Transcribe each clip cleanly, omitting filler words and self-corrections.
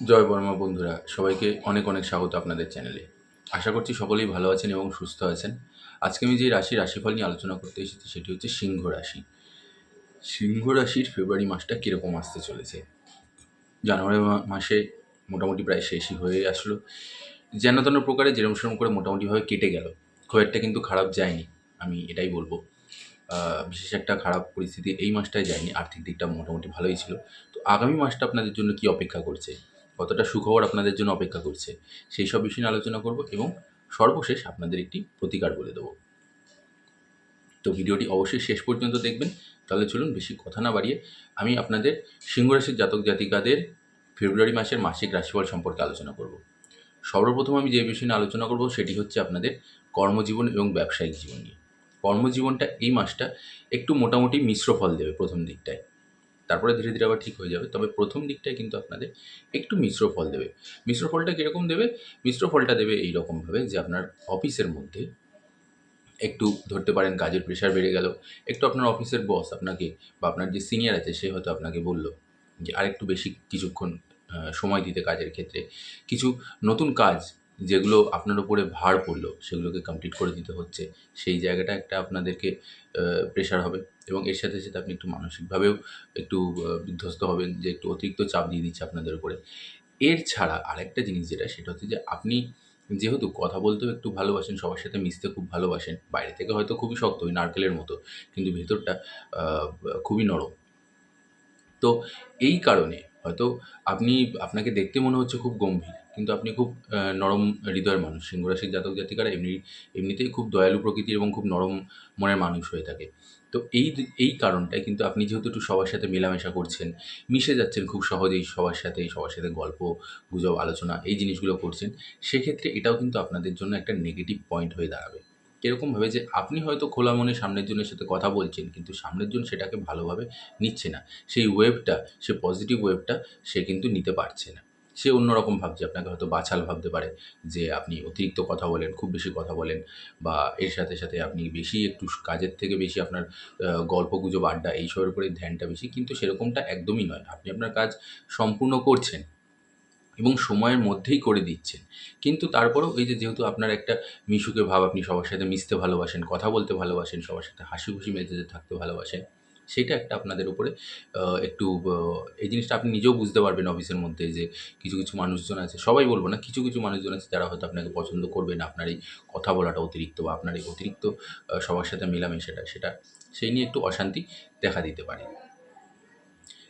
জয় বর্মা বন্ধুরা, সবাইকে অনেক অনেক স্বাগত আপনাদের চ্যানেলে। আশা করছি সকলেই ভালো আছেন এবং সুস্থ আছেন। আজকে আমি যে রাশিফল নিয়ে আলোচনা করতে এসেছি সেটি হচ্ছে সিংহ রাশি। সিংহ রাশির ফেব্রুয়ারি মাসটা কীরকম আসতে চলেছে? জানুয়ারি মাসে মোটামুটি প্রায় শেষই হয়ে আসলো। যেন তেন প্রকারে যেরম সেরম করে মোটামুটিভাবে কেটে গেল। খুব একটা কিন্তু খারাপ যায়নি, আমি এটাই বলব। বিশেষ একটা খারাপ পরিস্থিতি এই মাসটায় যায়নি, আর্থিক দিকটা মোটামুটি ভালোই ছিল। তো আগামী মাসটা আপনাদের জন্য কী অপেক্ষা করছে, কতটা সুখবর আপনাদের জন্য অপেক্ষা করছে, সেই সব বিষয় নিয়ে আলোচনা করব এবং সর্বশেষ আপনাদের একটি প্রতিকার বলে দেবো। তো ভিডিওটি অবশ্যই শেষ পর্যন্ত দেখবেন। তাহলে চলুন বেশি কথা না বাড়িয়ে আমি আপনাদের সিংহ রাশির জাতক জাতিকাদের ফেব্রুয়ারি মাসের মাসিক রাশিফল সম্পর্কে আলোচনা করব। সর্বপ্রথম আমি যে বিষয় নিয়ে আলোচনা করব সেটি হচ্ছে আপনাদের কর্মজীবন এবং ব্যবসায়িক জীবন নিয়ে। কর্মজীবনটা এই মাসটা একটু মোটামুটি মিশ্র ফল দেবে প্রথম দিকটায়, তারপরে ধীরে ধীরে আবার ঠিক হয়ে যাবে। তবে প্রথম দিকটায় কিন্তু আপনাদের একটু মিশ্র ফল দেবে। মিশ্র ফলটা কীরকম দেবে? মিশ্র ফলটা দেবে এই রকমভাবে যে আপনার অফিসের মধ্যে একটু ধরতে পারেন কাজের প্রেশার বেড়ে গেল। একটু আপনার অফিসের বস আপনাকে বা আপনার যে সিনিয়র আছে সে হয়তো আপনাকে বলল যে আরেকটু বেশি কিছুক্ষণ সময় দিতে কাজের ক্ষেত্রে। কিছু নতুন কাজ যেগুলো আপনার উপরে ভার পড়লো সেগুলোকে কমপ্লিট করে দিতে হচ্ছে। সেই জায়গাটা একটা আপনাদেরকে প্রেশার হবে এবং এর সাথে সাথে আপনি একটু মানসিকভাবেও একটু বিধ্বস্ত হবেন যে একটু অতিরিক্ত চাপ দিয়ে দিচ্ছে আপনাদের উপরে। এর ছাড়া আরেকটা জিনিস যেটা সেটা হচ্ছে যে আপনি যেহেতু কথা বলতেও একটু ভালোবাসেন, সবার সাথে মিশতে খুব ভালোবাসেন। বাইরে থেকে হয়তো খুবই শক্ত, ওই নারকেলের মতো। কিন্তু ভেতরটা আ খুবই নরম। তো এই কারণে হয়তো আপনাকে দেখতে মনে হচ্ছে খুব গম্ভীর। কিন্তু আপনি খুব নরম হৃদয়ের মানুষ। সিংহ রাশির জাতক জাতিকারা এমনিতেই খুব দয়ালু প্রকৃতির এবং খুব নরম মনের মানুষ হয়ে থাকে। তো এই কারণটায় কিন্তু আপনি যেহেতু একটু সবার সাথে মেলামেশা করছেন, মিশে যাচ্ছেন খুব সহজেই সবার সাথে গল্প, গুজব, আলোচনা এই জিনিসগুলো করছেন, সেক্ষেত্রে এটাও কিন্তু আপনাদের জন্য একটা নেগেটিভ পয়েন্ট হয়ে দাঁড়াবে। এরকমভাবে যে আপনি হয়তো খোলা মনে সামনের জনের সাথে কথা বলছেন, কিন্তু সামনের জন সেটাকে ভালোভাবে নিচ্ছে না। সেই ওয়েভটা, সে পজিটিভ ওয়েভটা সে কিন্তু নিতে পারছে না। সে অন্যরকম ভাবছে, আপনাকে হয়তো বাচাল ভাবতে পারে যে আপনি অতিরিক্ত কথা বলেন, খুব বেশি কথা বলেন বা এর সাথে সাথে আপনি বেশি একটু কাজের থেকে বেশি আপনার গল্পগুজব, আড্ডা এইসবের উপরে ধ্যানটা বেশি। কিন্তু সেরকমটা একদমই নয়। আপনি আপনার কাজ সম্পূর্ণ করছেন এবং সময়ের মধ্যেই করে দিচ্ছেন। কিন্তু তারপরেও এই যে যেহেতু আপনার একটা মিশুকে ভাব, আপনি সবার সাথে মিশতে ভালোবাসেন, কথা বলতে ভালোবাসেন, সবার সাথে হাসিখুশি মেজাজে থাকতে ভালোবাসেন। সেটা একটা আপনাদের উপরে একটু এই জিনিসটা আপনি নিজেও বুঝতে পারবেন অফিসের মধ্যে যে কিছু মানুষজন আছে, সবাই বলব না, কিছু মানুষজন আছে যারা হয়তো আপনাকে পছন্দ করবে না। আপনার এই কথা বলাটা অতিরিক্ত বা আপনার এই অতিরিক্ত সবার সাথে মেলামেশাটা সেই নিয়ে একটু অশান্তি দেখা দিতে পারে।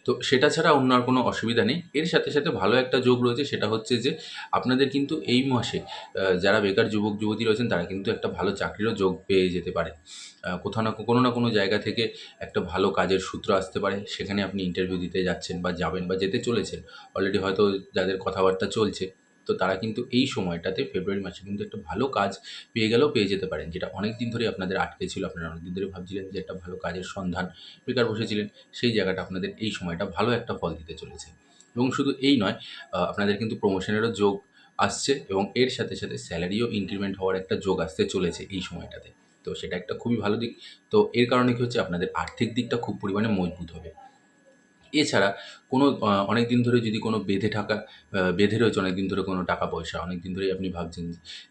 তো সেটা ছাড়া অন্য আর কোনো অসুবিধা নেই। এর সাথে সাথে ভালো একটা যোগ রয়েছে, সেটা হচ্ছে যে আপনাদের কিন্তু এই মাসে যারা বেকার যুবক-যুবতী রয়েছেন তারা কিন্তু একটা ভালো চাকরিরও যোগ পেয়ে যেতে পারেন। কোথাও না কোনো না কোনো জায়গা থেকে একটা ভালো কাজের সূত্র আসতে পারে। সেখানে আপনি ইন্টারভিউ দিতে যাচ্ছেন বা যাবেন বা যেতে চলেছেন। অলরেডি হয়তো যাদের কথাবার্তা চলছে, তো তারা কিন্তু এই সময়টাতে ফেব্রুয়ারি মাসে কিন্তু একটা ভালো কাজ পেয়ে গেলেও পেয়ে যেতে পারেন। যেটা অনেকদিন ধরেই আপনাদের আটকে ছিল। আপনারা অনেকদিন ধরে ভাবছিলেন যে একটা ভালো কাজের সন্ধান, বেকার বসেছিলেন। সেই জায়গাটা আপনাদের এই সময়টা ভালো একটা ফল দিতে চলেছে। এবং শুধু এই নয়, আপনাদের কিন্তু প্রমোশনেরও যোগ আসছে এবং এর সাথে সাথে স্যালারিও ইনক্রিমেন্ট হওয়ার একটা যোগ আসতে চলেছে এই সময়টাতে। তো সেটা একটা খুবই ভালো দিক। তো এর কারণে কি হচ্ছে, আপনাদের আর্থিক দিকটা খুব পরিমাণে মজবুত হবে। এছাড়া কোনো অনেকদিন ধরে যদি কোনো বেঁধে রয়েছে অনেকদিন ধরে কোনো টাকা-পয়সা, অনেকদিন ধরেই আপনি ভাবছেন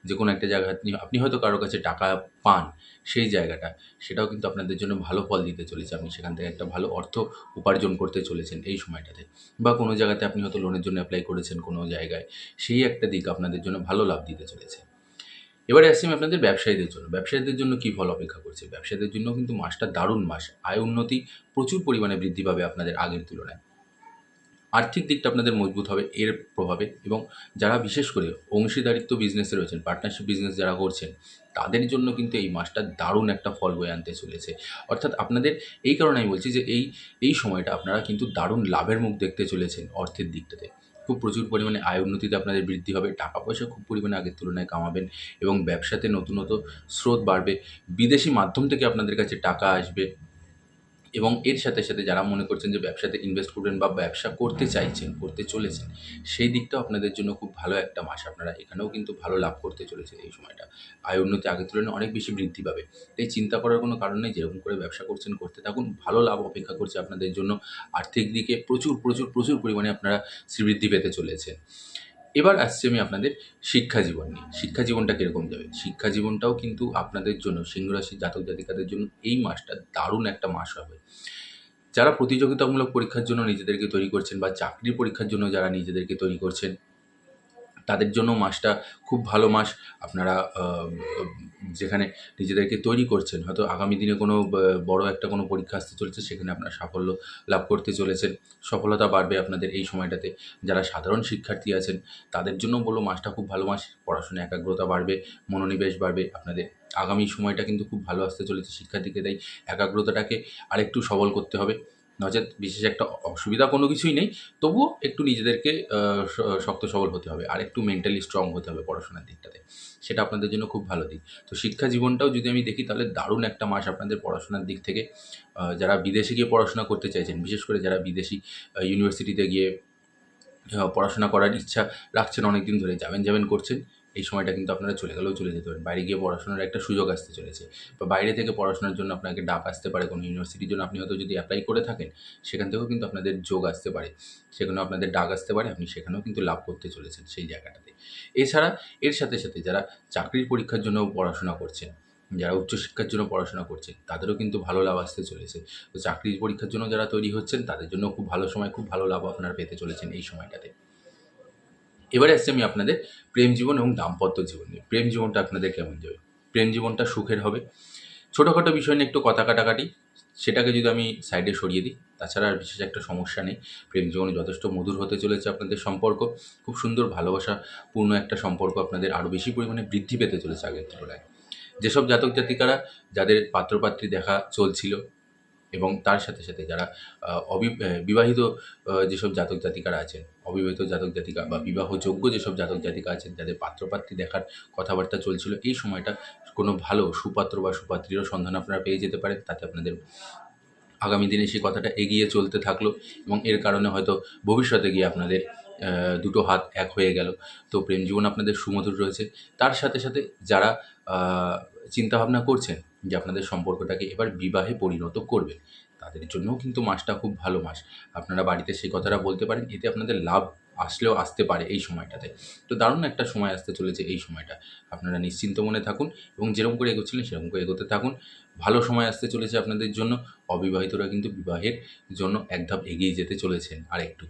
যে কোনো একটা জায়গায় আপনি হয়তো কারো কাছে টাকা পান, সেই জায়গাটা, সেটাও কিন্তু আপনাদের জন্য ভালো ফল দিতে চলেছে। আপনি সেখান থেকে একটা ভালো অর্থ উপার্জন করতে চলেছেন এই সময়টাতে। বা কোনো জায়গাতে আপনি হয়তো লোনের জন্য এপ্লাই করেছেন কোনো জায়গায়, সেই একটা দিক আপনাদের জন্য ভালো লাভ দিতে চলেছে। এবারে আসছি আমি আপনাদের ব্যবসায়ীদের জন্য। ব্যবসায়ীদের জন্য কী ফল অপেক্ষা করছে? ব্যবসায়ীদের জন্য কিন্তু মাসটা দারুণ মাস। আয় উন্নতি প্রচুর পরিমাণে বৃদ্ধি পাবে আপনাদের আগের তুলনায়। আর্থিক দিকটা আপনাদের মজবুত হবে এর প্রভাবে এবং যারা বিশেষ করে অংশীদারিত্ব বিজনেসে রয়েছেন, পার্টনারশিপ বিজনেস যারা করছেন, তাদের জন্য কিন্তু এই মাসটা দারুণ একটা ফল বয়ে আনতে চলেছে। অর্থাৎ আপনাদের এই কারণে আমি বলছি যে এই সময়টা আপনারা কিন্তু দারুণ লাভের মুখ দেখতে চলেছেন অর্থের দিকটাতে। খুব প্রচুর পরিমাণে আয় উন্নতিতে আপনাদের বৃদ্ধি হবে। টাকা-পয়সা খুব পরিমাণে আগের তুলনায় কামাবেন এবং ব্যবসাতে নতুন স্রোত বাড়বে। বিদেশি মাধ্যম থেকে আপনাদের কাছে টাকা আসবে। এবং এর সাথে, সাথে যারা মনে করছেন যে ব্যবসাতে ইনভেস্ট করবেন বা ব্যবসা করতে চাইছেন, করতে চলেছেন, সেই দিকটাও আপনাদের জন্য খুব ভালো একটা মাস। আপনারা এখানেও কিন্তু ভালো লাভ করতে চলেছেন এই সময়টা। আয় উন্নতি আগের তুলনায় অনেক বেশি বৃদ্ধি পাবে। তাই চিন্তা করার কোনো কারণ নেই, যেরকম করে ব্যবসা করছেন করতে থাকুন। ভালো লাভ অপেক্ষা করছে আপনাদের জন্য। আর্থিক দিকে প্রচুর, প্রচুর, প্রচুর পরিমাণে আপনারা শ্রীবৃদ্ধি পেতে চলেছেন। এবার আসছি আমি আপনাদের শিক্ষা জীবন নিয়ে। শিক্ষা জীবনটা কিরকম যাবে? শিক্ষা জীবনটাও কিন্তু আপনাদের জন্য, সিংহ রাশির জাতক জাতিকাদের জন্য এই মাসটা দারুণ একটা মাস হবে। যারা প্রতিযোগিতামূলক পরীক্ষার জন্য নিজেদেরকে তৈরি করছেন বা চাকরির পরীক্ষার জন্য যারা নিজেদেরকে তৈরি করছেন, তাদের জন্য মাসটা খুব ভালো মাস। আপনারা যেখানে নিজেদেরকে তৈরি করছেন, হয়তো আগামী দিনে কোনো বড় একটা কোনো পরীক্ষা আসতে চলেছে, সেখানে আপনারা সাফল্য লাভ করতে চলেছেন। সফলতা বাড়বে আপনাদের এই সময়টাতে। যারা সাধারণ শিক্ষার্থী আছেন, তাদের জন্য বলব মাসটা খুব ভালো মাস। পড়াশোনায় একাগ্রতা বাড়বে, মনোনিবেশ বাড়বে। আপনাদের আগামী সময়টা কিন্তু খুব ভালো আসতে চলেছে শিক্ষার্থীকে। তাই একাগ্রতাটাকে আরেকটু সবল করতে হবে। নচেৎ বিশেষ একটা অসুবিধা কোনো কিছুই নেই। তবুও একটু নিজেদেরকে শক্ত সবল হতে হবে। আর একটু মেন্টালি স্ট্রং হতে হবে পড়াশোনার দিকটাতে। সেটা আপনাদের জন্য খুব ভালো দিক। তো শিক্ষা জীবনটাও যদি আমি দেখি, তাহলে দারুণ একটা মাস আপনাদের পড়াশোনার দিক থেকে। যারা বিদেশে গিয়ে পড়াশোনা করতে চাইছেন, বিশেষ করে যারা বিদেশি ইউনিভার্সিটিতে গিয়ে পড়াশোনা করার ইচ্ছা রাখছেন, অনেকদিন ধরে যাবেন, যাবেন করছেন, এই সময়টা কিন্তু আপনারা চলে গেলেও চলে যেতে পারেন। বাইরে গিয়ে পড়াশোনার একটা সুযোগ আসতে চলেছে। বা বাইরে থেকে পড়াশোনার জন্য আপনাকে ডাক আসতে পারে কোনো ইউনিভার্সিটির জন্য। আপনি হয়তো যদি অ্যাপ্লাই করে থাকেন, সেখান থেকেও কিন্তু আপনাদের যোগ আসতে পারে। সেখানেও আপনাদের ডাক আসতে পারে। আপনি সেখানেও কিন্তু লাভ করতে চলেছেন সেই জায়গাটাতে। এছাড়া এর সাথে, সাথে যারা চাকরির পরীক্ষার জন্য পড়াশোনা করছেন, যারা উচ্চশিক্ষার জন্য পড়াশোনা করছেন, তাদেরও কিন্তু ভালো লাভ আসতে চলেছে। তো চাকরির পরীক্ষার জন্য যারা তৈরি হচ্ছেন, তাদের জন্য খুব ভালো সময়, খুব ভালো লাভ আপনারা পেতে চলেছেন এই সময়টাতে। এবারে আসছি আমি আপনাদের প্রেম জীবন এবং দাম্পত্য জীবন নিয়ে। প্রেম জীবনটা আপনাদের কেমন যাবে? প্রেম জীবনটা সুখের হবে। ছোটোখাটো বিষয় নিয়ে একটু কথা কাটাকাটি, সেটাকে যদি আমি সাইডে সরিয়ে দিই, তাছাড়া আর বিশেষ একটা সমস্যা নেই। প্রেম জীবনে যথেষ্ট মধুর হতে চলেছে আপনাদের সম্পর্ক। খুব সুন্দর ভালোবাসাপূর্ণ একটা সম্পর্ক আপনাদের আরও বেশি পরিমাণে বৃদ্ধি পেতে চলেছে আগের তুলনায়। যেসব জাতক জাতিকারা, যাদের পাত্রপাত্রী দেখা চলছিল, এবং তার সাথে, সাথে যারা বিবাহিত যেসব জাতক জাতিকারা আছেন, অবিবাহিত জাতক জাতিকা বা বিবাহযোগ্য যেসব জাতক জাতিকা আছেন, যাদের পাত্রপাত্রী দেখার কথাবার্তা চলছিল, এই সময়টা কোনো ভালো সুপাত্র বা সুপাত্রীরও সন্ধান আপনারা পেয়ে যেতে পারেন। তাতে আপনাদের আগামী দিনে সেই কথাটা এগিয়ে চলতে থাকলো, এবং এর কারণে হয়তো ভবিষ্যতে গিয়ে আপনাদের দুটো হাত এক হয়ে গেল। তো প্রেম জীবন আপনাদের সুমধুর রয়েছে। তার সাথে, সাথে যারা আ চিন্তাভাবনা করছেন যে আপনাদের সম্পর্কটাকে এবার বিবাহে পরিণত করবেন, তাদের জন্যও কিন্তু মাসটা খুব ভালো মাস। আপনারা বাড়িতে সেই কথাটা বলতে পারেন, এতে আপনাদের লাভ আসলেও আসতে পারে এই সময়টাতে। তো দারুণ একটা সময় আসতে চলেছে এই সময়টা। আপনারা নিশ্চিন্ত মনে থাকুন এবং যেরকম করে এগোচ্ছিলেন সেরকম করে এগোতে থাকুন। ভালো সময় আসতে চলেছে আপনাদের জন্য। অবিবাহিতরা কিন্তু বিবাহের জন্য এক ধাপ এগিয়ে যেতে চলেছেন আরেকটু।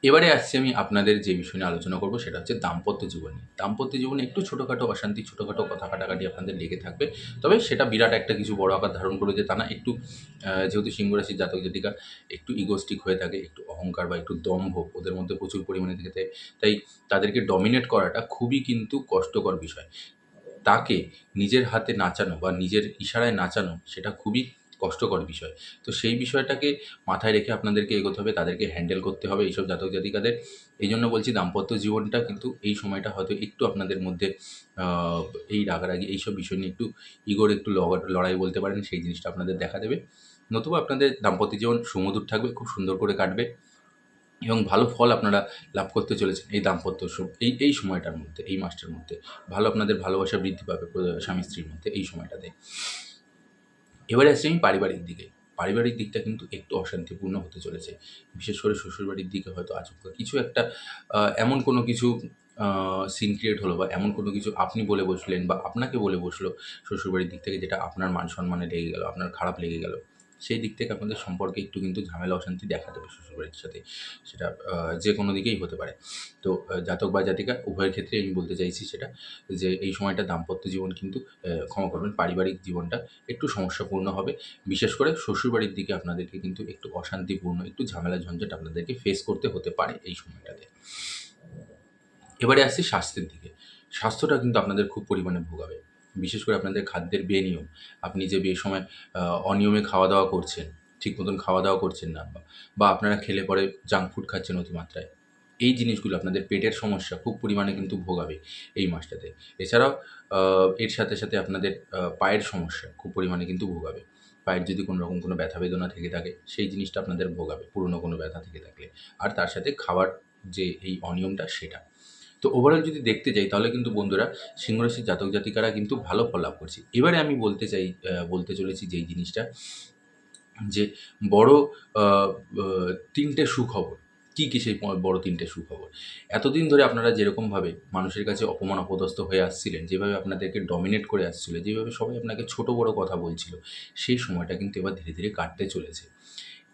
এবারে আসছি আমি আপনাদের যে বিষয় নিয়ে আলোচনা করব, সেটা হচ্ছে দাম্পত্য জীবন নিয়ে। দাম্পত্য জীবনে একটু ছোটোখাটো অশান্তি, ছোটোখাটো কথা কাটাকাটি আপনাদের লেগে থাকবে। তবে সেটা বিরাট একটা কিছু বড় আকার ধারণ করবে যে তা না। একটু যেহেতু সিংহ রাশির জাতক জাতিকা একটু ইগোস্টিক হয়ে থাকে, একটু অহংকার বা একটু দম্ভ ওদের মধ্যে প্রচুর পরিমাণে থেকে থাকে। তাই তাদেরকে ডমিনেট করাটা খুবই কিন্তু কষ্টকর বিষয়। তাকে নিজের হাতে নাচানো বা নিজের ইশারায় নাচানো, সেটা খুবই কষ্টকর বিষয়। তো সেই বিষয়টাকে মাথায় রেখে আপনাদেরকে এগোতে হবে, তাদেরকে হ্যান্ডেল করতে হবে এইসব জাতক জাতিকাদের। এই জন্য বলছি, দাম্পত্য জীবনটা কিন্তু এই সময়টা হয়তো একটু আপনাদের মধ্যে আ এই রাগারাগি এইসব বিষয় নিয়ে একটু ইগোর একটু লড়াই বলতে পারেন, সেই জিনিসটা আপনাদের দেখা দেবে। নতুবা আপনাদের দাম্পত্য জীবন সুমধুর থাকবে, খুব সুন্দর করে কাটবে এবং ভালো ফল আপনারা লাভ করতে চলেছেন এই দাম্পত্য এই সময়টার মধ্যে, এই মাসটার মধ্যে। ভালো আপনাদের ভালোবাসা বৃদ্ধি পাবে স্বামী স্ত্রীর মধ্যে এই সময়টাতে। এবারে আসছি আমি পারিবারিক দিকে। পারিবারিক দিকটা কিন্তু একটু অশান্তিপূর্ণ হতে চলেছে। বিশেষ করে শ্বশুরবাড়ির দিকে হয়তো আচমকা কিছু একটা এমন কোনো কিছু সিন ক্রিয়েট হলো, বা এমন কোনো কিছু আপনি বলে বসলেন বা আপনাকে বলে বসলো শ্বশুরবাড়ির দিক থেকে, যেটা আপনার মান সম্মানে লেগে গেল, আপনার খারাপ লেগে গেল। সেই দিক থেকে আপনাদের সম্পর্কে একটু কিন্তু ঝামেলা অশান্তি দেখা দেবে শ্বশুরবাড়ির সাথে। সেটা যে কোনো দিকেই হতে পারে। তো জাতক বা জাতিকা উভয়ের ক্ষেত্রেই আমি বলতে চাইছি সেটা, যে এই সময়টা দাম্পত্য জীবন কিন্তু ক্ষমা করবেন, পারিবারিক জীবনটা একটু সমস্যাপূর্ণ হবে। বিশেষ করে শ্বশুরবাড়ির দিকে আপনাদেরকে কিন্তু একটু অশান্তিপূর্ণ, একটু ঝামেলা ঝঞ্ঝাট আপনাদেরকে ফেস করতে হতে পারে এই সময়টাতে। এবারে আসছি স্বাস্থ্যের দিকে। স্বাস্থ্যটা কিন্তু আপনাদের খুব পরিমাণে ভোগাবে। বিশেষ করে আপনাদের খাদ্যের বেনিয়ম। আপনি যে সময় আ অনিয়মে খাওয়া-দাওয়া করছেন, ঠিক মতন খাওয়া-দাওয়া করছেন না, বা আপনারা খেলে পরে জাঙ্ক ফুড খাচ্ছেন অতিমাত্রায়। এই জিনিসগুলো আপনাদের পেটের সমস্যা খুব পরিমাণে কিন্তু ভোগাবে এই মাসটাতে। এছাড়াও আ এর সাথে, সাথে আপনাদের পায়ের সমস্যা খুব পরিমাণে কিন্তু ভোগাবে। পায়ের যদি কোনো রকম কোনো ব্যথা বেদনা থেকে থাকে সেই জিনিসটা আপনাদের ভোগাবে, পুরনো কোনো ব্যথা থেকে থাকলে। আর তার সাথে খাওয়ার যে এই অনিয়মটা সেটা। তো ওভারঅল যদি দেখতে যাই তাহলে কিন্তু বন্ধুরা সিংহ রাশির জাতক জাতিকারা কিন্তু ভালো ফল লাভ করছে। এবারে আমি বলতে চলেছি যেই জিনিসটা, যে বড় আ আ ৩ টে সুখবর। কি সেই বড় ৩ টে সুখবর? এতদিন ধরে আপনারা যেরকমভাবে মানুষের কাছে অপমান অপদস্থ হয়ে আসছিলেন, যেভাবে আপনাদেরকে ডমিনেট করে আসছিল, যেভাবে সবাই আপনাকে ছোট বড় কথা বলছিল, সেই সময়টা কিন্তু এবার ধীরে, ধীরে কাটতে চলেছে।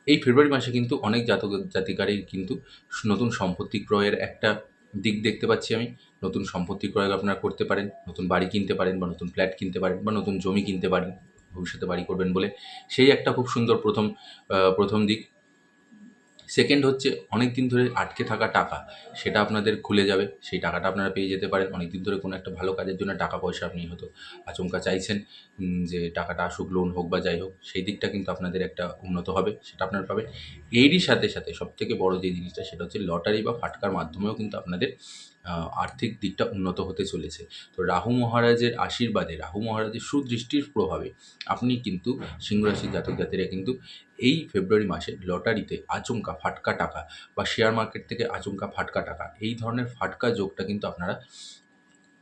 এই ফেব্রুয়ারি মাসে কিন্তু অনেক জাতক জাতিকারই কিন্তু নতুন সম্পত্তি ক্রয়ের একটা দিক দেখতে পাচ্ছি আমি। নতুন সম্পত্তি ক্রয় আপনারা করতে পারেন, নতুন বাড়ি কিনতে পারেন বা নতুন ফ্ল্যাট কিনতে পারেন বা নতুন জমি কিনতে পারেন, ভবিষ্যতে বাড়ি করবেন বলে। সেই একটা খুব সুন্দর ১ম দিক। সেকেন্ড হচ্ছে অনেকদিন ধরে আটকে থাকা টাকা, সেটা আপনাদের খুলে যাবে। সেই টাকাটা আপনারা পেয়ে যেতে পারেন। অনেকদিন ধরে কোনো একটা ভালো কাজের জন্য টাকা-পয়সা আপনি হয়তো আচমকা চাইছেন, যে টাকাটা আসুক, লোন হোক বা যাই হোক, সেই দিকটা কিন্তু আপনাদের একটা উন্নত হবে, সেটা আপনারা পাবেন। এরই সাথে, সাথে সবথেকে বড় যে জিনিসটা সেটা হচ্ছে লটারি বা ফাটকার মাধ্যমেও কিন্তু আপনাদের আর্থিক দিকটা উন্নত হতে চলেছে। তো রাহু মহারাজের আশীর্বাদে, রাহু মহারাজের সুদৃষ্টির প্রভাবে আপনি কিন্তু সিংহ রাশির জাতক জাতিরা কিন্তু এই ফেব্রুয়ারি মাসে লটারিতে আচমকা ফাটকা টাকা বা শেয়ার মার্কেট থেকে আচমকা ফাটকা টাকা, এই ধরনের ফাটকা যোগটা কিন্তু আপনারা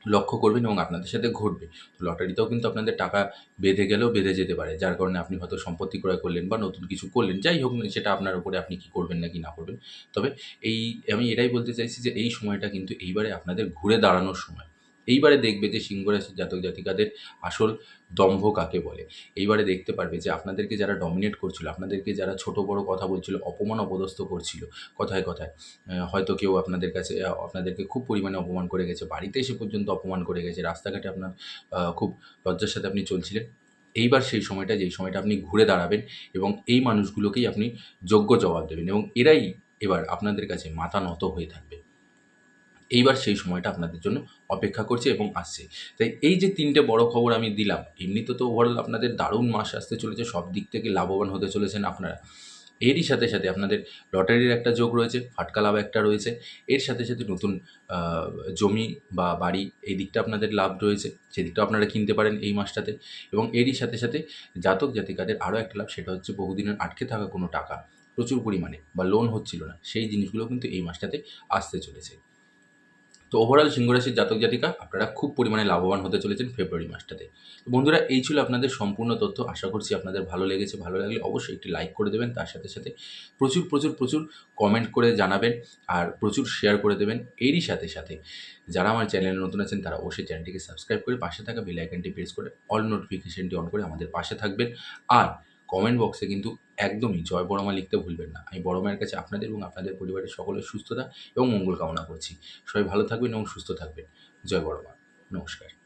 লক্ষ্য করবেন এবং আপনাদের সাথে ঘটবে। তো লটারিতেও কিন্তু আপনাদের টাকা বেঁধে গেলেও বেঁধে যেতে পারে। যার কারণে আপনি হয়তো সম্পত্তি ক্রয় করলেন বা নতুন কিছু করলেন। যাই হোক না, সেটা আপনার উপরে, আপনি কি করবেন না কি না করবেন। তবে এই আমি এটাই বলতে চাইছি যে এই সময়টা কিন্তু এইবারে আপনাদের ঘুরে দাঁড়ানোর সময়। এইবারে দেখবে যে সিংহ রাশির জাতক জাতিকাদের আসল দম্ভ কাকে বলে। এইবারে দেখতে পারবে যে আপনাদেরকে যারা ডমিনেট করছিল, আপনাদেরকে যারা ছোট বড় কথা বলছিল, অপমান অপদস্থ করছিল কথায়, কথায়, হয়তো কেউ আপনাদের কাছে আপনাদেরকে খুব পরিমাণে অপমান করে গেছে, বাড়িতে এসে পর্যন্ত অপমান করে গেছে, রাস্তাঘাটে আপনার খুব লজ্জার সাথে আপনি চলছিলেন। এইবার সেই সময়টা, যেই সময়টা আপনি ঘুরে দাঁড়াবেন এবং এই মানুষগুলোকেই আপনি যোগ্য জবাব দেবেন এবং এরাই এবার আপনাদের কাছে মাথা নত হয়ে থাকবে। এইবার সেই সময়টা আপনাদের জন্য অপেক্ষা করছে এবং আসছে। তাই এই যে ৩ টে বড় খবর আমি দিলাম, এমনিতে তো ওভারঅল আপনাদের দারুণ মাস আসতে চলেছে। সব দিক থেকে লাভবান হতে চলেছেন আপনারা। এরই সাথে, সাথে আপনাদের লটারির একটা যোগ রয়েছে, ফাটকা লাভ একটা রয়েছে। এর সাথে, সাথে নতুন আ জমি বা বাড়ি, এই দিকটা আপনাদের লাভ রয়েছে। সেদিকটাও আপনারা কিনতে পারেন এই মাসটাতে এবং এরই সাথে, সাথে জাতক জাতিকাদের আরও একটা লাভ, সেটা হচ্ছে বহুদিনের আটকে থাকা কোনো টাকা প্রচুর পরিমাণে বা লোন হচ্ছিল না, সেই জিনিসগুলো কিন্তু এই মাসটাতে আসতে চলেছে। তো ওভারঅল সিংহ রাশির জাতক জাতিকা আপনারা খুব পরিমাণে লাভবান হতে চলেছেন ফেব্রুয়ারি মাসটাতে। তো বন্ধুরা, এই ছিল আপনাদের সম্পূর্ণ তথ্য। আশা করছি আপনাদের ভালো লেগেছে। ভালো লাগলে অবশ্যই একটি লাইক করে দেবেন। তার সাথে, সাথে প্রচুর, প্রচুর, প্রচুর কমেন্ট করে জানাবেন আর প্রচুর শেয়ার করে দেবেন। এরই সাথে, সাথে যারা আমার চ্যানেলে নতুন আছেন তারা অবশ্যই চ্যানেলটিকে সাবস্ক্রাইব করে পাশে থাকা বেল আইকনটি প্রেস করে অল নোটিফিকেশনটি অন করে আমাদের পাশে থাকবেন। আর কমেন্ট বক্সে কিন্তু একদমই জয় বড় মা লিখতে ভুলবেন না। আমি বড় মায়ের কাছে আপনাদের এবং আপনাদের পরিবারের সকলের সুস্থতা এবং মঙ্গল কামনা করছি। সবাই ভালো থাকবেন এবং সুস্থ থাকবেন। জয় বড় মা। নমস্কার।